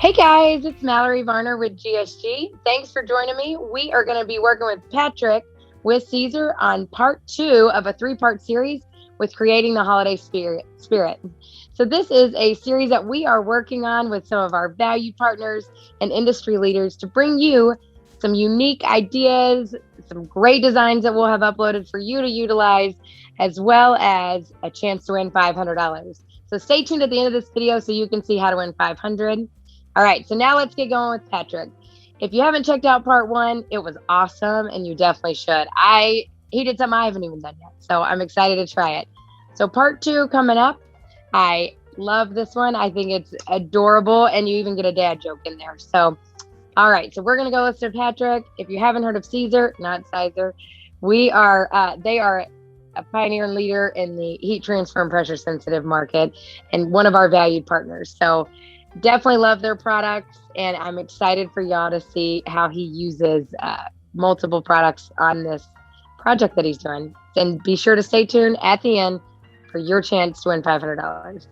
Hey guys, it's Mallory Varner with GSG. Thanks for joining me. We are going to be working with Patrick with Siser on part 2 of a 3-part series with creating the holiday spirit. So this is a series that we are working on with some of our valued partners and industry leaders to bring you some unique ideas, some great designs that we'll have uploaded for you to utilize, as well as a chance to win $500. So stay tuned at the end of this video so you can see how to win $500. All right, so now let's get going with Patrick. If you haven't checked out part 1, it was awesome, and you definitely should. He did something I haven't even done yet, so I'm excited to try it. So part 2 coming up. I love this one. I think it's adorable, and you even get a dad joke in there. So, all right, so we're gonna go listen to Patrick. If you haven't heard of Siser, not Siser, they are a pioneer and leader in the heat transfer and pressure sensitive market, and one of our valued partners. So definitely love their products, and I'm excited for y'all to see how he uses multiple products on this project that he's doing. And be sure to stay tuned at the end for your chance to win $500.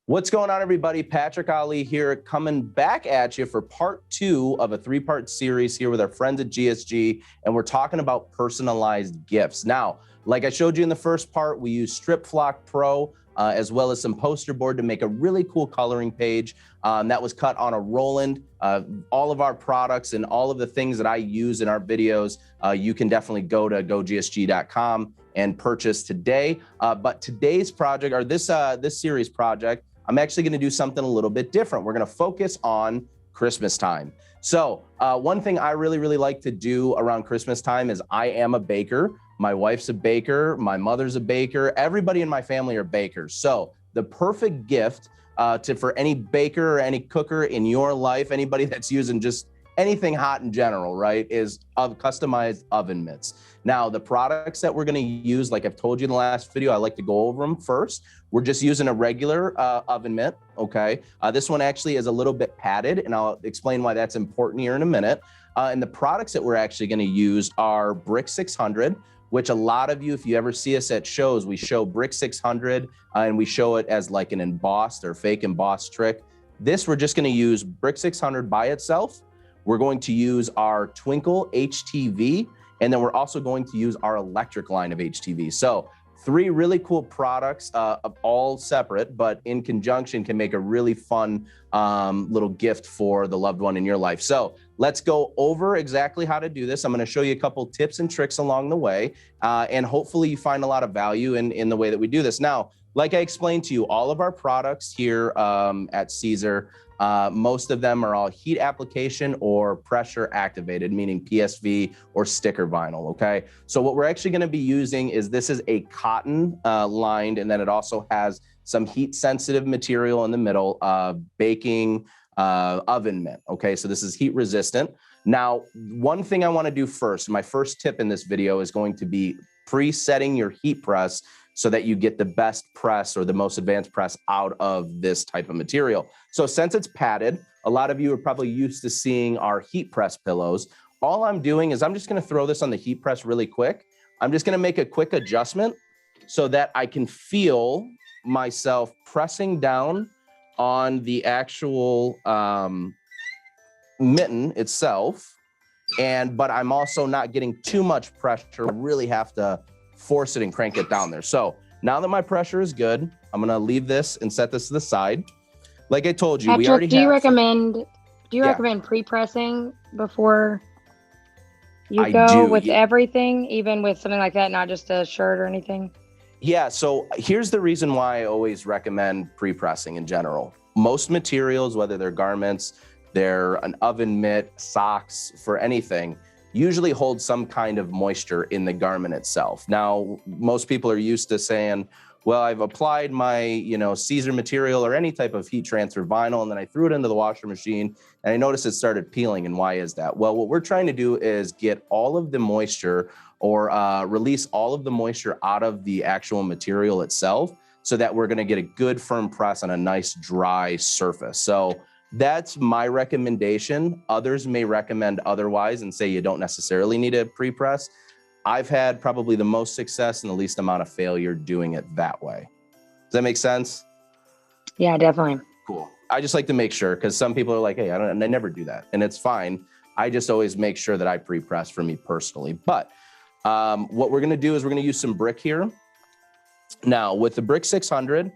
What's going on, everybody? Patrick Ali here, coming back at you for part 2 of a 3-part series here with our friends at GSG, and we're talking about personalized gifts. Now, like I showed you in the first part, we use Strip Flock Pro, as well as some poster board to make a really cool coloring page that was cut on a Roland. All of our products and all of the things that I use in our videos, you can definitely go to gogsg.com and purchase today. But today's project, or this series project, I'm actually going to do something a little bit different. We're going to focus on Christmas time. So one thing I really like to do around Christmas time is I am a baker. My wife's a baker, my mother's a baker, everybody in my family are bakers. So the perfect gift for any baker or any cooker in your life, anybody that's using just anything hot in general, right, is of customized oven mitts. Now, the products that we're gonna use, like I've told you in the last video, I like to go over them first. We're just using a regular oven mitt, okay? This one actually is a little bit padded, and I'll explain why that's important here in a minute. And the products that we're actually gonna use are Brick 600, which a lot of you, if you ever see us at shows, we show Brick 600 and we show it as like an embossed or fake embossed trick. This, we're just gonna use Brick 600 by itself. We're going to use our Twinkle HTV, and then we're also going to use our electric line of HTV. So 3 really cool products, all separate, but in conjunction can make a really fun little gift for the loved one in your life. So let's go over exactly how to do this. I'm gonna show you a couple tips and tricks along the way, and hopefully you find a lot of value in the way that we do this. Now, like I explained to you, all of our products here at Siser, most of them are all heat application or pressure activated, meaning PSV or sticker vinyl, okay? So what we're actually gonna be using is, this is a cotton lined, and then it also has some heat sensitive material in the middle, baking oven mitt, okay? So this is heat resistant. Now, one thing I wanna do first, my first tip in this video is going to be presetting your heat press so that you get the best press or the most advanced press out of this type of material. So since it's padded, a lot of you are probably used to seeing our heat press pillows. All I'm doing is I'm just gonna throw this on the heat press really quick. I'm just gonna make a quick adjustment so that I can feel myself pressing down on the actual mitten itself. But I'm also not getting too much pressure. I really have to force it and crank it down there. So now that my pressure is good, I'm gonna leave this and set this to the side. Like I told you, Patrick, we already do you recommend pre-pressing before you go with everything, even with something like that, not just a shirt or anything? Yeah, so here's the reason why I always recommend pre-pressing in general. Most materials, whether they're garments, they're an oven mitt, socks, for anything, usually hold some kind of moisture in the garment itself. Now, most people are used to saying, well, I've applied my, Siser material or any type of heat transfer vinyl, and then I threw it into the washer machine and I noticed it started peeling. And why is that? Well, what we're trying to do is get all of the moisture, or release all of the moisture out of the actual material itself, so that we're gonna get a good firm press on a nice dry surface. So that's my recommendation. Others may recommend otherwise and say you don't necessarily need a pre-press. I've had probably the most success and the least amount of failure doing it that way. Does that make sense? Yeah, definitely. Cool. I just like to make sure, because some people are like, hey, I never do that. And it's fine. I just always make sure that I pre-press for me personally. But what we're going to do is we're going to use some brick here. Now, with the Brick 600,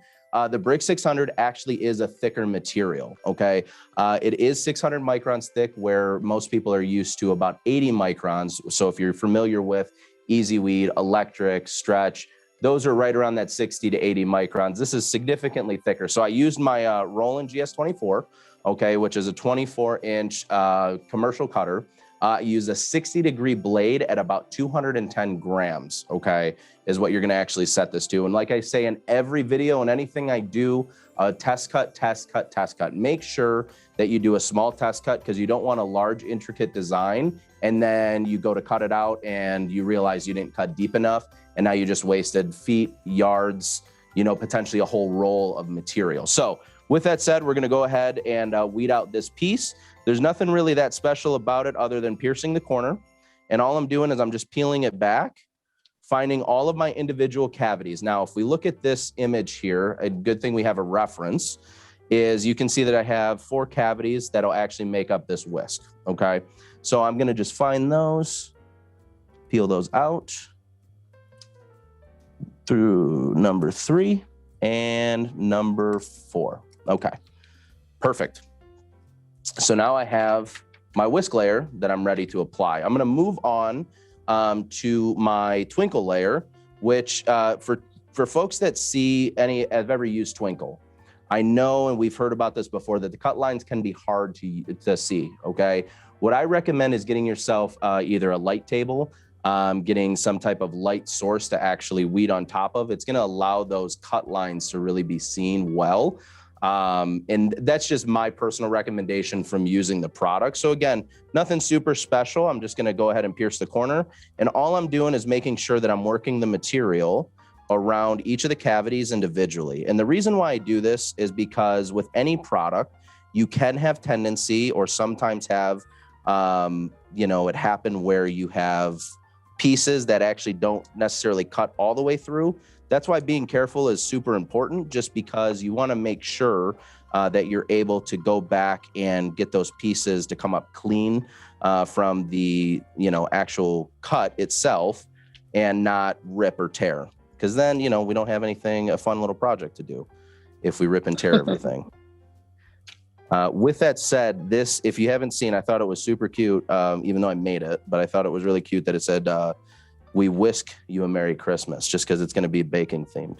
the Brick 600 actually is a thicker material, okay? It is 600 microns thick, where most people are used to about 80 microns. So if you're familiar with Easy Weed, Electric, Stretch, those are right around that 60 to 80 microns. This is significantly thicker. So I used my Roland GS24, okay, which is a 24-inch commercial cutter. I use a 60-degree blade at about 210 grams, okay, is what you're gonna actually set this to. And like I say in every video and anything I do, test cut, test cut, test cut. Make sure that you do a small test cut, because you don't want a large, intricate design, and then you go to cut it out and you realize you didn't cut deep enough, and now you just wasted feet, yards, you know, potentially a whole roll of material. So with that said, we're gonna go ahead and weed out this piece. There's nothing really that special about it other than piercing the corner. And all I'm doing is I'm just peeling it back, finding all of my individual cavities. Now, if we look at this image here, a good thing we have a reference is you can see that I have 4 cavities that'll actually make up this whisk, okay? So I'm gonna just find those, peel those out through number 3 and number 4. Okay, perfect. So now I have my whisk layer that I'm ready to apply. I'm gonna move on to my Twinkle layer, which for folks that have ever used Twinkle, I know, and we've heard about this before, that the cut lines can be hard to see, okay? What I recommend is getting yourself either a light table, getting some type of light source to actually weed on top of. It's gonna allow those cut lines to really be seen well. And that's just my personal recommendation from using the product. So again, nothing super special. I'm just going to go ahead and pierce the corner. And all I'm doing is making sure that I'm working the material around each of the cavities individually. And the reason why I do this is because with any product, you can have tendency, or sometimes have, you know, it happen where you have pieces that actually don't necessarily cut all the way through. That's why being careful is super important, just because you want to make sure that you're able to go back and get those pieces to come up clean from the, you know, actual cut itself, and not rip or tear. Because then, you know, we don't have a fun little project to do if we rip and tear everything. With that said, this, if you haven't seen, I thought it was super cute, even though I made it, but I thought it was really cute that it said, we whisk you a Merry Christmas, just because it's going to be baking themed.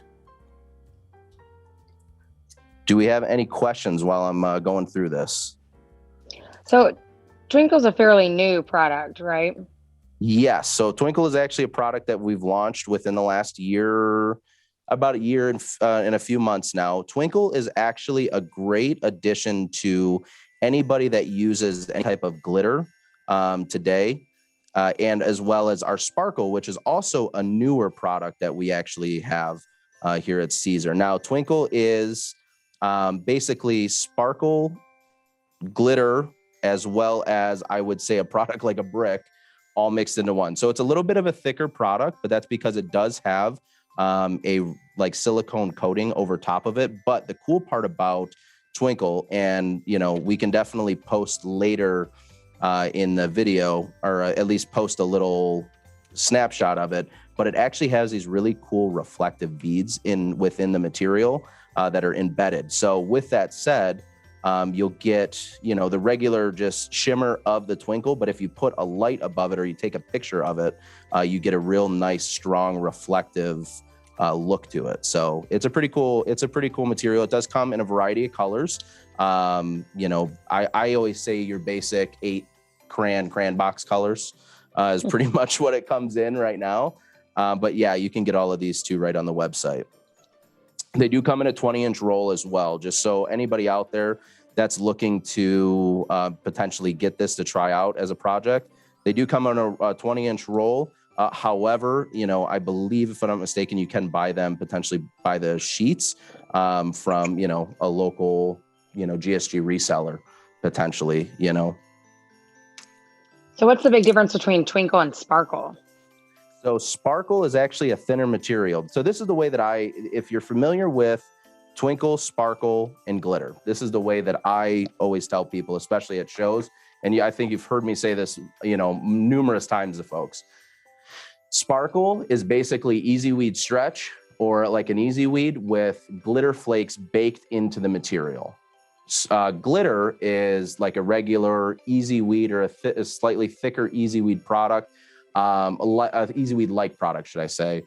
Do we have any questions while I'm going through this? So Twinkle's a fairly new product, right? Yes. So Twinkle is actually a product that we've launched within the last year, about a year and a few months now. Twinkle is actually a great addition to anybody that uses any type of glitter today. And as well as our Sparkle, which is also a newer product that we actually have here at Siser. Now, Twinkle is basically sparkle, glitter, as well as, I would say, a product like a brick, all mixed into one. So it's a little bit of a thicker product, but that's because it does have a like silicone coating over top of it. But the cool part about Twinkle, and you know, we can definitely post later in the video, or at least post a little snapshot of it, but it actually has these really cool reflective beads within the material that are embedded. So with that said, you'll get, you know, the regular just shimmer of the Twinkle, but if you put a light above it or you take a picture of it, you get a real nice, strong, reflective look to it. So it's a pretty cool material. It does come in a variety of colors. You know, I always say your basic 8 crayon box colors is pretty much what it comes in right now. But yeah, you can get all of these too right on the website. They do come in a 20-inch roll as well, just so anybody out there that's looking to potentially get this to try out as a project, they do come on a 20-inch roll. However, you know, I believe, if I'm not mistaken, you can buy them, potentially buy the sheets from, you know, a local, you know, GSG reseller, potentially, you know. So what's the big difference between Twinkle and Sparkle? So Sparkle is actually a thinner material. So this is the way that if you're familiar with Twinkle, sparkle, and glitter. This is the way that I always tell people, especially at shows. And I think you've heard me say this, numerous times to folks. Sparkle is basically easy weed stretch, or like an easy weed with glitter flakes baked into the material. Glitter is like a regular easy weed, or a slightly thicker easy weed product, a easy weed like product, should I say,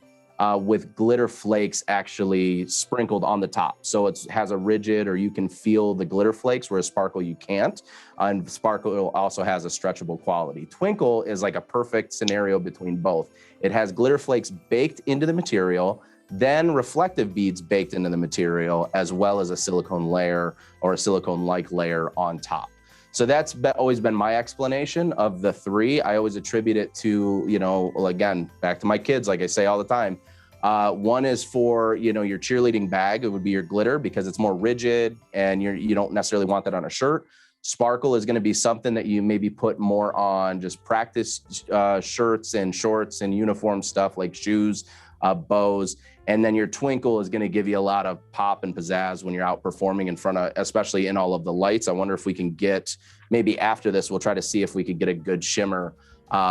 with glitter flakes actually sprinkled on the top. So it has a rigid, or you can feel the glitter flakes, whereas sparkle you can't. And sparkle also has a stretchable quality. Twinkle is like a perfect scenario between both. It has glitter flakes baked into the material, then reflective beads baked into the material, as well as a silicone layer or a silicone-like layer on top. So that's always been my explanation of the three. I always attribute it to, again, back to my kids, like I say all the time. One is for, your cheerleading bag. It would be your glitter, because it's more rigid and you don't necessarily want that on a shirt. Sparkle is going to be something that you maybe put more on just practice shirts and shorts and uniform stuff like shoes, bows. And then your twinkle is going to give you a lot of pop and pizzazz when you're out performing in front of, especially in all of the lights. I wonder if we can get, maybe after this, we'll try to see if we could get a good shimmer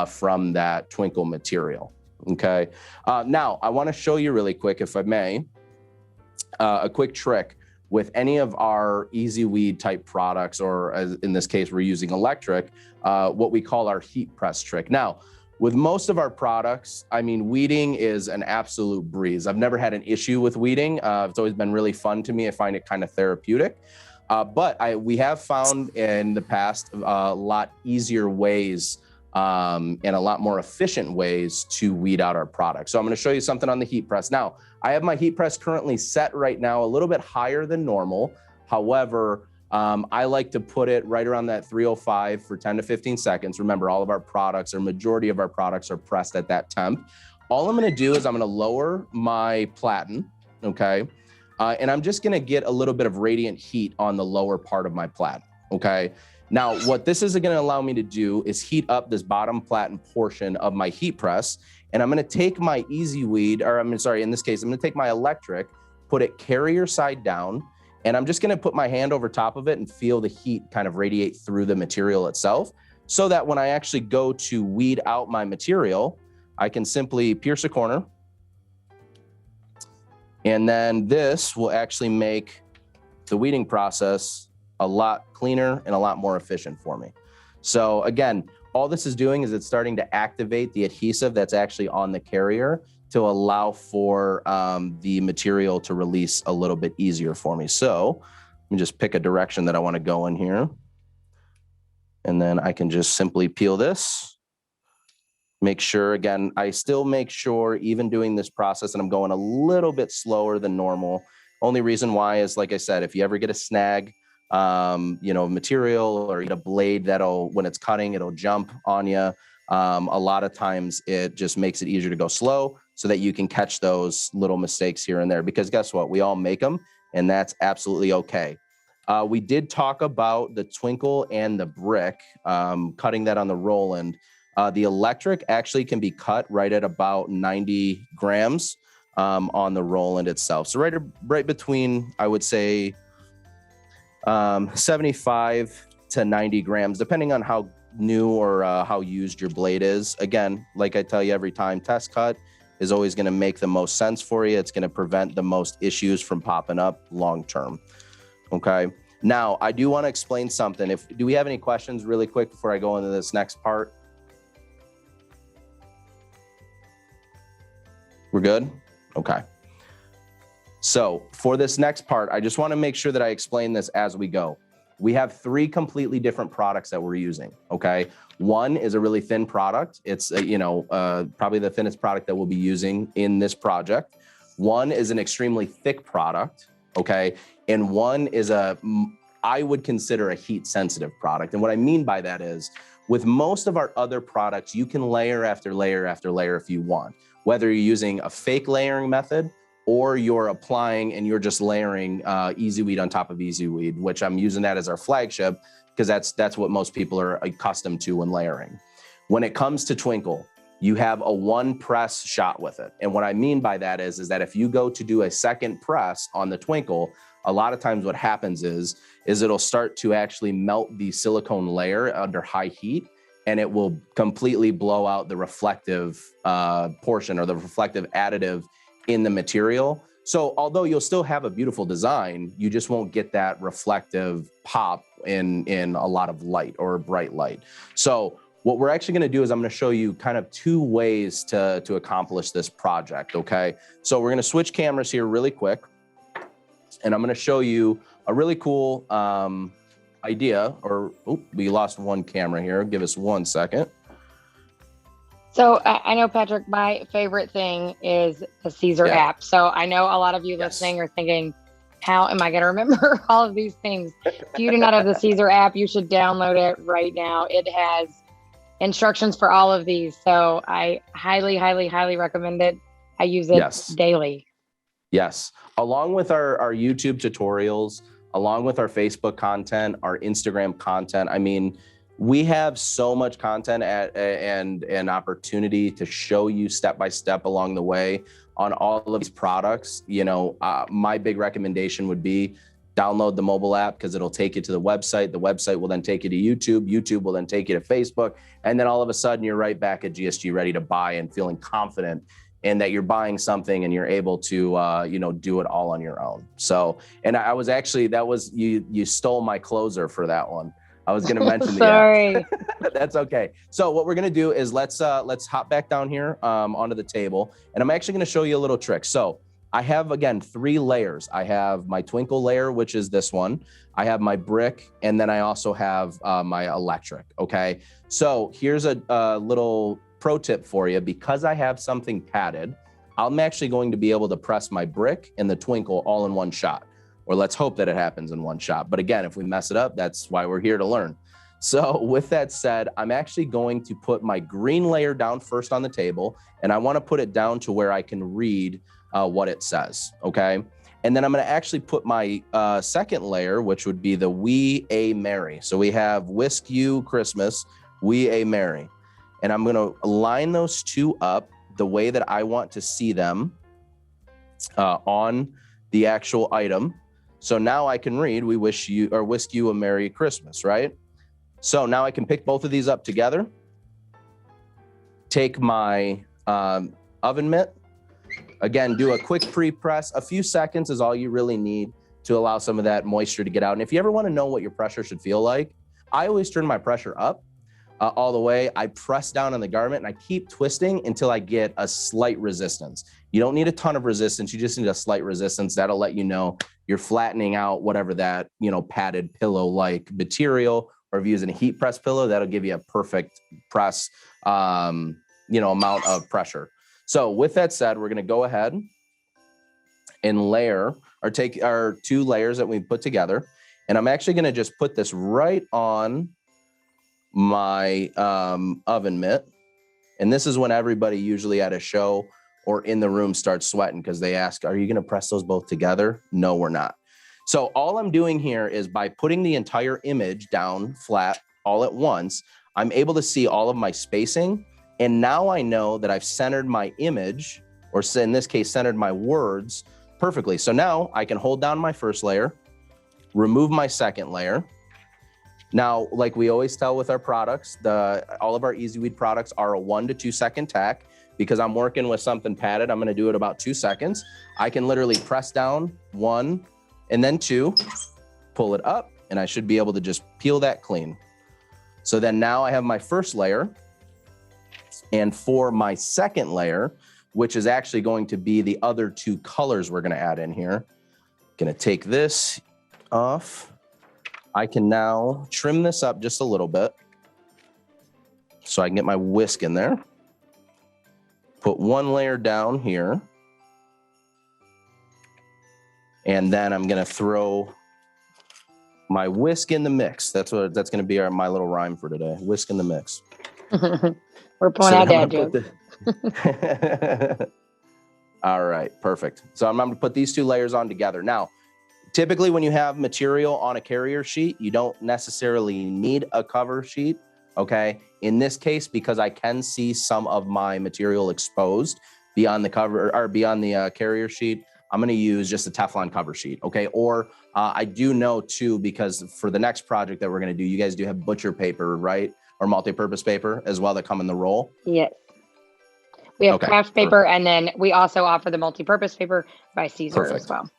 from that twinkle material. Okay. Now I want to show you really quick, if I may, a quick trick with any of our easy weed type products, or as in this case, we're using electric, what we call our heat press trick. Now, with most of our products, weeding is an absolute breeze. I've never had an issue with weeding. It's always been really fun to me. I find it kind of therapeutic. But we have found in the past a lot easier ways and a lot more efficient ways to weed out our products. So I'm going to show you something on the heat press. Now, I have my heat press currently set right now a little bit higher than normal. However, I like to put it right around that 305 for 10 to 15 seconds. Remember, all of our products, or majority of our products, are pressed at that temp. All I'm going to do is I'm going to lower my platen, okay? And I'm just going to get a little bit of radiant heat on the lower part of my platen, okay? Now, what this is going to allow me to do is heat up this bottom platen portion of my heat press. And I'm going to take my easy weed, in this case, I'm going to take my electric, put it carrier side down, and I'm just going to put my hand over top of it and feel the heat kind of radiate through the material itself, so that when I actually go to weed out my material, I can simply pierce a corner. And then this will actually make the weeding process a lot cleaner and a lot more efficient for me. So again, all this is doing is it's starting to activate the adhesive that's actually on the carrier to allow for the material to release a little bit easier for me. So let me just pick a direction that I want to go in here. And then I can just simply peel this. Make sure, again, I still make sure, even doing this process, and I'm going a little bit slower than normal. Only reason why is, like I said, if you ever get a snag, material, or a blade that'll, when it's cutting, it'll jump on you. A lot of times it just makes it easier to go slow, so that you can catch those little mistakes here and there, because guess what? We all make them, and that's absolutely okay. We did talk about the twinkle and the brick, cutting that on the Roland. The electric actually can be cut right at about 90 grams on the Roland itself. So right between, I would say, 75 to 90 grams, depending on how new or how used your blade is. Again, like I tell you every time, test cut is always going to make the most sense for you. It's going to prevent the most issues from popping up long term. Okay. Now, I do want to explain something. Do we have any questions really quick before I go into this next part? We're good? Okay. So for this next part, I just want to make sure that I explain this as we go. We have three completely different products that we're using, okay? One is a really thin product. It's, probably the thinnest product that we'll be using in this project. One is an extremely thick product, okay? And one is I would consider a heat sensitive product. And what I mean by that is, with most of our other products, you can layer after layer after layer if you want, whether you're using a fake layering method or you're applying and you're just layering easy weed on top of easy weed, which I'm using that as our flagship, because that's what most people are accustomed to when layering. When it comes to Twinkle, you have a one press shot with it. And what I mean by that is that if you go to do a second press on the Twinkle, a lot of times what happens is it'll start to actually melt the silicone layer under high heat, and it will completely blow out the reflective portion or the reflective additive in the material. So although you'll still have a beautiful design, you just won't get that reflective pop in a lot of light or bright light. So what we're actually gonna do is I'm gonna show you kind of two ways to accomplish this project, okay? So we're gonna switch cameras here really quick, and I'm gonna show you a really cool idea, or, oh, we lost one camera here. Give us 1 second. So I know, Patrick, my favorite thing is the Siser app. So I know a lot of you listening are thinking, how am I going to remember all of these things? If you do not have the Siser app, you should download it right now. It has instructions for all of these. So I highly, highly, highly recommend it. I use it daily. Yes. Along with our YouTube tutorials, along with our Facebook content, our Instagram content. I mean, we have so much content and an opportunity to show you step by step along the way on all of these products. You know, my big recommendation would be download the mobile app, because it'll take you to the website. The website will then take you to YouTube. YouTube will then take you to Facebook. And then all of a sudden you're right back at GSG ready to buy and feeling confident in that you're buying something and you're able to, you know, do it all on your own. So, and I was actually, that was, you stole my closer for that one. I was going to mention Sorry. That's okay. So what we're going to do is let's hop back down here onto the table, and I'm actually going to show you a little trick. So I have, again, 3 layers. I have my Twinkle layer, which is this one. I have my brick, and then I also have my electric. Okay. So here's a little pro tip for you. Because I have something padded, I'm actually going to be able to press my brick and the Twinkle all in one shot. Or let's hope that it happens in one shot. But again, if we mess it up, that's why we're here to learn. So with that said, I'm actually going to put my green layer down first on the table, and I want to put it down to where I can read what it says, okay? And then I'm going to actually put my second layer, which would be the We a Merry. So we have Whisk You Christmas, We a Merry. And I'm going to line those two up the way that I want to see them on the actual item. So now I can read, we wish you, or Whisk You a Merry Christmas, right? So now I can pick both of these up together, take my oven mitt, again, do a quick pre-press. A few seconds is all you really need to allow some of that moisture to get out. And if you ever want to know what your pressure should feel like, I always turn my pressure up all the way. I press down on the garment and I keep twisting until I get a slight resistance. You don't need a ton of resistance. You just need a slight resistance. That'll let you know you're flattening out whatever that, you know, padded pillow-like material, or if you're using a heat press pillow, that'll give you a perfect press, you know, amount of pressure. So with that said, we're going to go ahead and layer, or take our 2 layers that we put together. And I'm actually going to just put this right on my oven mitt. And this is when everybody usually at a show or in the room starts sweating, because they ask, are you going to press those both together? No, we're not. So all I'm doing here is by putting the entire image down flat all at once, I'm able to see all of my spacing. And now I know that I've centered my image, or in this case, centered my words perfectly. So now I can hold down my first layer, remove my second layer. Now, like we always tell with our products, all of our Easy Weed products are a 1 to 2 second tack. Because I'm working with something padded, I'm gonna do it about 2 seconds. I can literally press down 1 and then 2, pull it up, and I should be able to just peel that clean. So then now I have my first layer. And for my second layer, which is actually going to be the other 2 colors we're gonna add in here, gonna take this off. I can now trim this up just a little bit so I can get my whisk in there. Put 1 layer down here. And then I'm going to throw my whisk in the mix. That's going to be my little rhyme for today. Whisk in the mix. We're pulling out dad jokes. All right, perfect. So I'm going to put these 2 layers on together. Now, typically when you have material on a carrier sheet, you don't necessarily need a cover sheet, okay? In this case, because I can see some of my material exposed beyond the cover or beyond the carrier sheet, I'm gonna use just a Teflon cover sheet, okay? Or I do know too, because for the next project that we're gonna do, you guys do have butcher paper, right? Or multi-purpose paper as well that come in the roll? Yes. We have craft paper, and then we also offer the multi-purpose paper by Siser as well.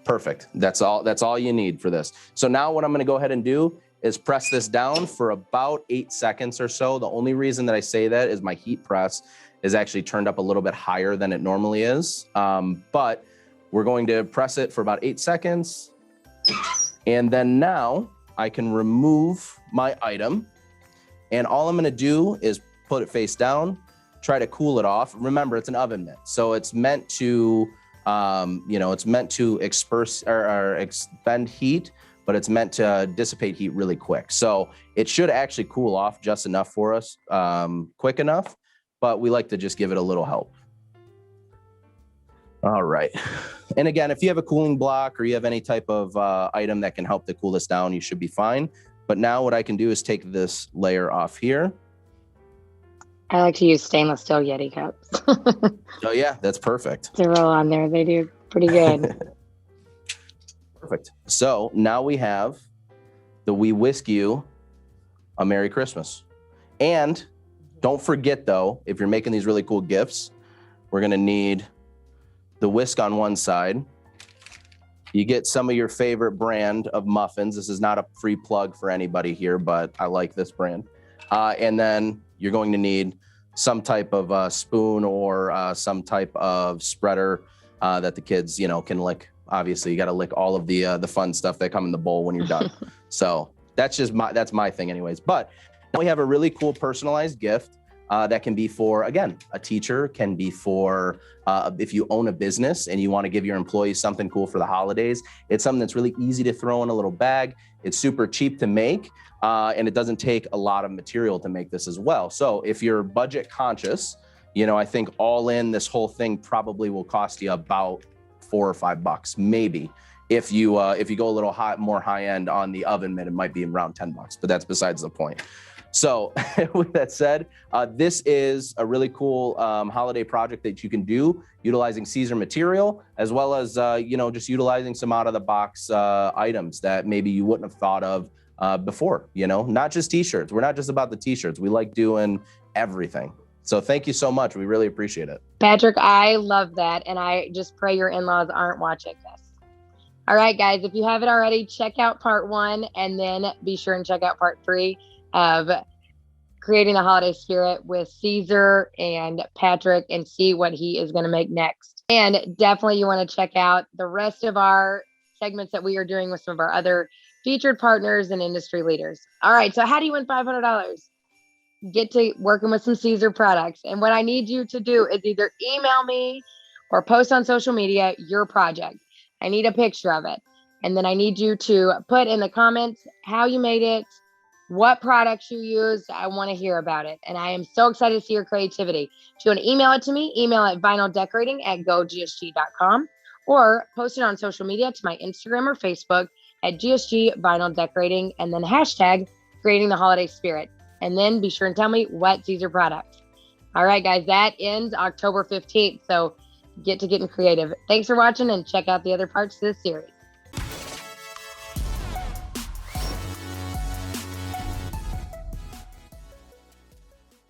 Perfect. That's all you need for this. So now what I'm gonna go ahead and do is press this down for about 8 seconds or so. The only reason that I say that is my heat press is actually turned up a little bit higher than it normally is. But we're going to press it for about 8 seconds. And then now I can remove my item. And all I'm gonna do is put it face down, try to cool it off. Remember, it's an oven mitt. So it's meant to, it's meant to expend heat, but it's meant to dissipate heat really quick. So it should actually cool off just enough for us, quick enough, but we like to just give it a little help. All right. And again, if you have a cooling block or you have any type of item that can help to cool this down, you should be fine. But now what I can do is take this layer off here. I like to use stainless steel Yeti cups. Oh yeah, that's perfect. To roll on there, they do pretty good. Perfect. So now we have the We Whisk You a Merry Christmas. And don't forget though, if you're making these really cool gifts, we're gonna need the whisk on one side. You get some of your favorite brand of muffins. This is not a free plug for anybody here, but I like this brand. And then you're going to need some type of spoon or some type of spreader that the kids, can lick. Obviously, you got to lick all of the fun stuff that come in the bowl when you're done. So that's my thing, anyways. But now we have a really cool personalized gift that can be for, again, a teacher, can be for if you own a business and you want to give your employees something cool for the holidays. It's something that's really easy to throw in a little bag. It's super cheap to make, and it doesn't take a lot of material to make this as well. So if you're budget conscious, I think all in this whole thing probably will cost you about $4 or $5, maybe. If you go a little more high end on the oven mitt, it might be around $10, but that's besides the point. So with that said, this is a really cool holiday project that you can do utilizing Siser material, as well as, just utilizing some out of the box items that maybe you wouldn't have thought of before, not just t-shirts. We're not just about the t-shirts. We like doing everything. So thank you so much. We really appreciate it. Patrick, I love that. And I just pray your in-laws aren't watching this. All right, guys, if you haven't already, check out part 1 and then be sure and check out part 3 of creating the holiday spirit with Siser and Patrick and see what he is going to make next. And definitely you want to check out the rest of our segments that we are doing with some of our other featured partners and industry leaders. All right, so how do you win $500? Get to working with some Siser products. And what I need you to do is either email me or post on social media your project. I need a picture of it. And then I need you to put in the comments how you made it, what products you used. I want to hear about it. And I am so excited to see your creativity. If you want to email it to me, email at vinyldecorating@gogsg.com or post it on social media to my Instagram or Facebook at GSG Vinyl Decorating and then hashtag creating the holiday spirit. And then be sure and tell me what Siser products. All right, guys, that ends October 15th. So get to getting creative. Thanks for watching and check out the other parts of this series.